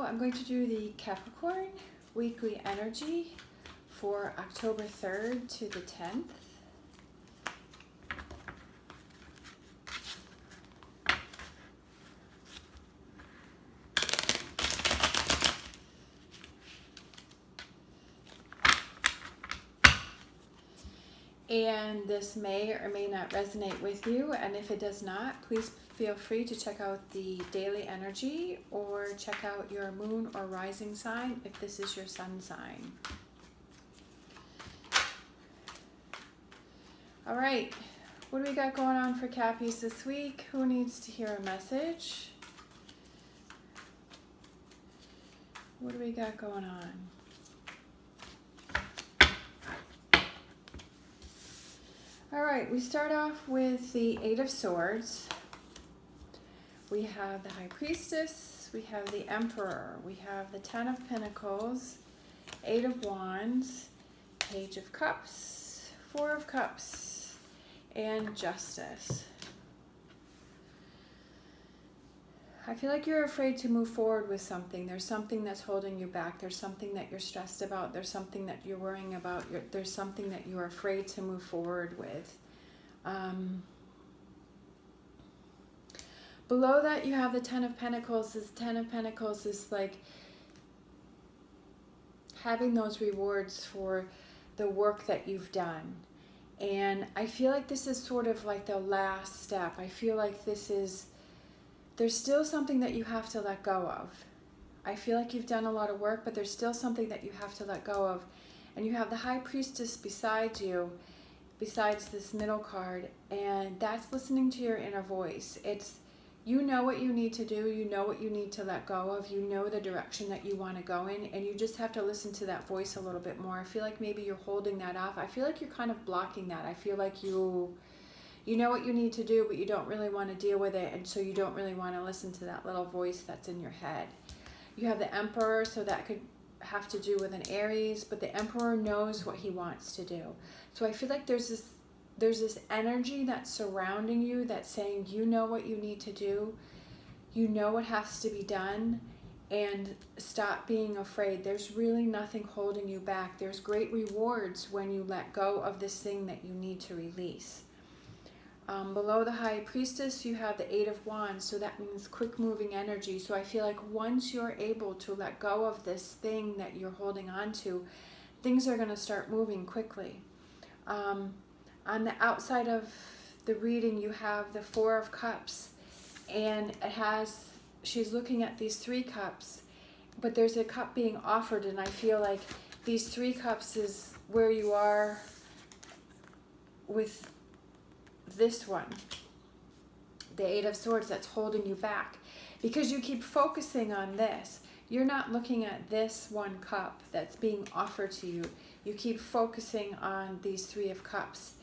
I'm going to do the Capricorn weekly energy for October 3rd to the 10th. And this may or may not resonate with you, and if it does not, please feel free to check out the daily energy or check out your moon or rising sign if this is your sun sign. All right, what do we got going on for Cappies this week? Who needs to hear a message? What do we got going on? All right, we start off with the Eight of Swords. We have the High Priestess, we have the Emperor, we have the Ten of Pentacles, Eight of Wands, Page of Cups, Four of Cups, and Justice. I feel like you're afraid to move forward with something. There's something that's holding you back. There's something that you're stressed about. There's something that you're worrying about. There's something that you're afraid to move forward with. Below that, you have the Ten of Pentacles. This Ten of Pentacles is like having those rewards for the work that you've done. And I feel like this is sort of like the last step. I feel like there's still something that you have to let go of. I feel like you've done a lot of work, but there's still something that you have to let go of. And you have the High Priestess beside you, besides this middle card, and that's listening to your inner voice. It's, you know what you need to do, you know what you need to let go of, you know the direction that you want to go in, and you just have to listen to that voice a little bit more. I feel like maybe you're holding that off. I feel like you're kind of blocking that. I feel like you know what you need to do, but you don't really want to deal with it, and so you don't really want to listen to that little voice that's in your head. You have the Emperor, so that could have to do with an Aries, but the Emperor knows what he wants to do. So I feel like there's this energy that's surrounding you that's saying, you know what you need to do, you know what has to be done, and stop being afraid. There's really nothing holding you back. There's great rewards when you let go of this thing that you need to release. Below the High Priestess, you have the Eight of Wands, so that means quick moving energy. So I feel like once you're able to let go of this thing that you're holding on to, things are going to start moving quickly. On the outside of the reading, you have the Four of Cups, and she's looking at these three cups, but there's a cup being offered, and I feel like these three cups is where you are with this one, the Eight of Swords, that's holding you back because you keep focusing on this. You're not looking at this one cup that's being offered to you. You keep focusing on these Three of Cups.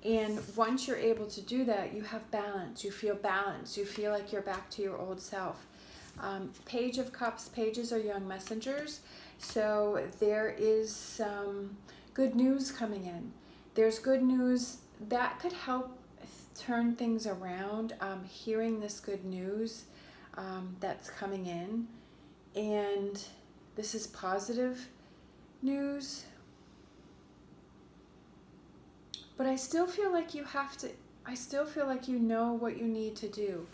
And once you're able to do that, you have balance. You feel balanced. You feel like you're back to your old self. Page of Cups, pages are young messengers. So there is some good news coming in. There's good news that could help turn things around. Hearing this good news that's coming in, and this is positive news, but I still feel like I still feel like you know what you need to do.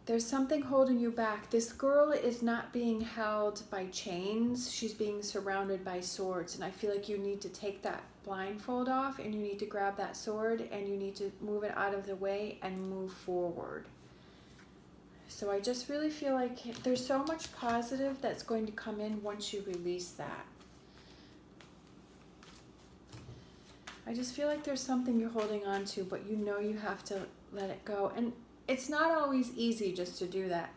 There's something holding you back. This girl is not being held by chains. She's being surrounded by swords. And I feel like you need to take that blindfold off, and you need to grab that sword, and you need to move it out of the way and move forward. So I just really feel like there's so much positive that's going to come in once you release that. I just feel like there's something you're holding on to, but you know you have to let it go. And it's not always easy just to do that.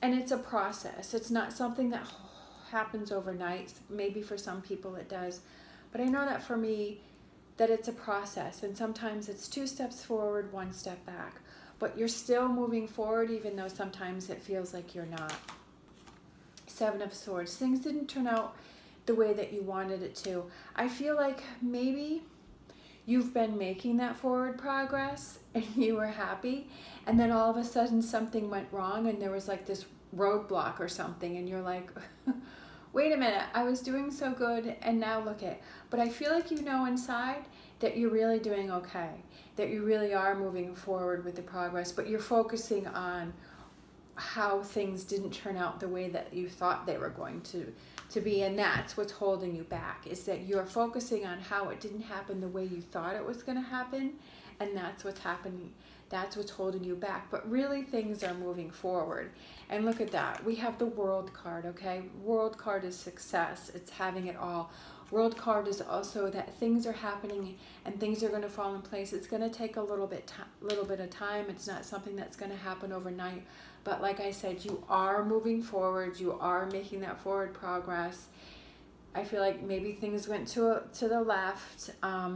And it's a process. It's not something that happens overnight. Maybe for some people it does. But I know that for me, that it's a process. And sometimes it's 2 steps forward, 1 step back. But you're still moving forward, even though sometimes it feels like you're not. Seven of Swords. Things didn't turn out the way that you wanted it to. I feel like maybe you've been making that forward progress and you were happy, and then all of a sudden something went wrong, and there was like this roadblock or something, and you're like, wait a minute, I was doing so good and now look at. But I feel like you know inside that you're really doing okay, that you really are moving forward with the progress, but you're focusing on how things didn't turn out the way that you thought they were going to be, and that's what's holding you back, is that you're focusing on how it didn't happen the way you thought it was going to happen, and that's what's happening. That's what's holding you back. But really things are moving forward. And look at that. We have the World card, okay? World card is success. It's having it all. World card is also that things are happening and things are going to fall in place. It's going to take a little bit of time. It's not something that's going to happen overnight. But like I said, you are moving forward. You are making that forward progress. I feel like maybe things went to the left. I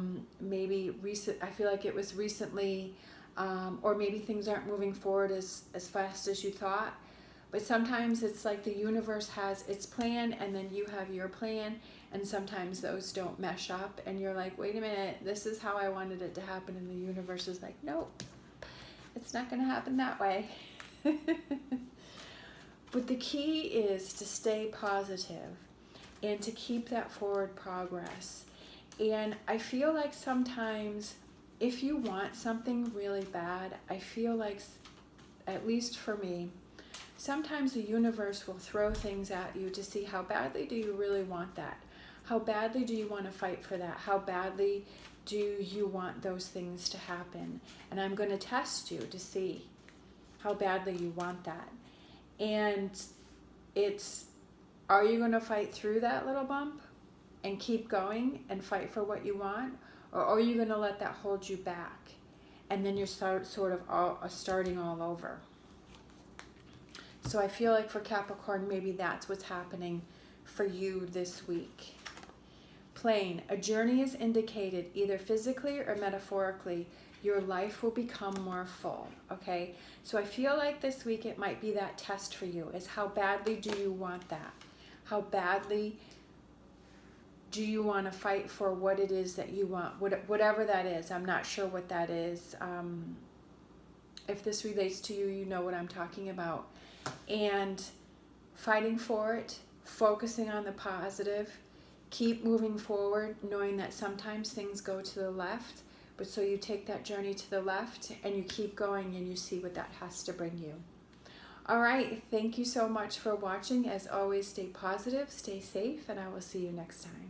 feel like it was recently, or maybe things aren't moving forward as fast as you thought. But sometimes it's like the universe has its plan and then you have your plan, and sometimes those don't mesh up and you're like, wait a minute, this is how I wanted it to happen, and the universe is like, nope, it's not going to happen that way. But the key is to stay positive and to keep that forward progress. And I feel like sometimes if you want something really bad, I feel like, at least for me, sometimes the universe will throw things at you to see how badly do you really want that? How badly do you want to fight for that? How badly do you want those things to happen? And I'm going to test you to see how badly you want that. And are you going to fight through that little bump and keep going and fight for what you want? Or are you going to let that hold you back? And then you're starting all over. So I feel like for Capricorn, maybe that's what's happening for you this week. Plain, a journey is indicated either physically or metaphorically. Your life will become more full, okay? So I feel like this week it might be that test for you, is how badly do you want that? How badly do you want to fight for what it is that you want? Whatever that is, I'm not sure what that is. If this relates to you, you know what I'm talking about. And fighting for it, focusing on the positive, keep moving forward, knowing that sometimes things go to the left, but so you take that journey to the left and you keep going and you see what that has to bring you. All right, thank you so much for watching. As always, stay positive, stay safe, and I will see you next time.